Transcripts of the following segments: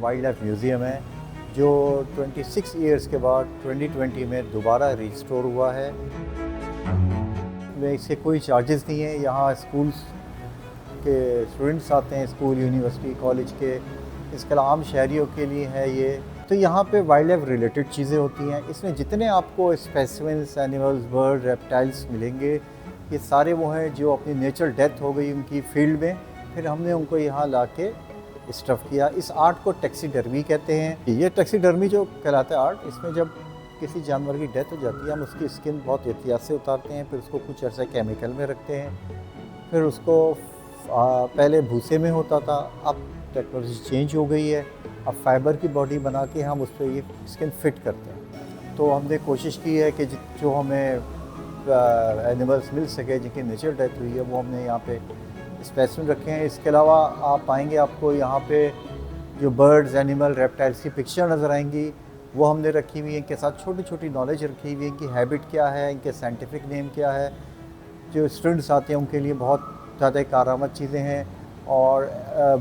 Wild life museum है जो 26 years के बाद 2020 में दोबारा रिस्टोर हुआ है। इससे कोई चार्जेस नहीं है। यहाँ स्कूल्स के स्टूडेंट्स आते हैं, स्कूल, यूनिवर्सिटी, कॉलेज के। इसके अलावा आम शहरियों के लिए है ये। तो यहाँ पे वाइल्ड लाइफ रिलेटेड चीज़ें होती हैं। इसमें जितने आपको स्पेसिमेंस, एनिमल्स, बर्ड, रेप्टाइल्स मिलेंगे, ये सारे वो हैं जो अपनी नेचुरल डेथ हो गई उनकी फील्ड में, फिर हमने उनको यहाँ ला के स्टफ़ किया। इस आर्ट को टैक्सीडर्मी कहते हैं। ये टैक्सीडर्मी जो कहलाता है आर्ट, इसमें जब किसी जानवर की डेथ हो जाती है, हम उसकी स्किन बहुत एहतियात से उतारते हैं, फिर उसको कुछ अर्सा केमिकल में रखते हैं, फिर उसको पहले भूसे में होता था, अब टेक्नोलॉजी चेंज हो गई है, अब फाइबर की बॉडी बना के हम उस पर ये स्किन फिट करते हैं। तो हमने कोशिश की है कि जो हमें एनिमल्स मिल सके जिनकी नेचुरल डेथ हुई है, वो हमने यहाँ पे स्पेसिमेन रखे हैं। इसके अलावा आप पाएंगे आपको यहाँ पे जो बर्ड्स, एनिमल, रेप्टाइल्स की पिक्चर नज़र आएंगी, वो हमने रखी हुई है। इनके साथ छोटी छोटी नॉलेज रखी हुई है, इनकी हैबिट क्या है, इनके साइंटिफिक नेम क्या है। जो स्टूडेंट्स आते हैं उनके लिए बहुत ज़्यादा कारआमद चीज़ें हैं। और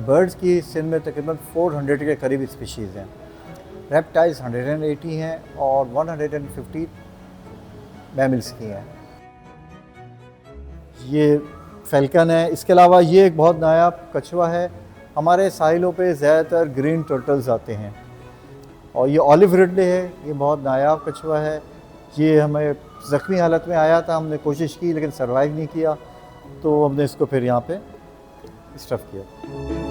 बर्ड्स की सिंध में तकरीबन 400 के करीब स्पीशीज़ हैं। रेप्टाइल्स 180 हैं और 150 मैमल्स की हैं। ये फैल्कन है। इसके अलावा ये एक बहुत नायाब कछुआ है। हमारे साहिलों पे ज़्यादातर ग्रीन टर्टल्स आते हैं और ये ऑलिव रिडले है। ये बहुत नायाब कछुआ है। ये हमें ज़ख्मी हालत में आया था, हमने कोशिश की लेकिन सर्वाइव नहीं किया, तो हमने इसको फिर यहाँ पे स्टफ़ किया।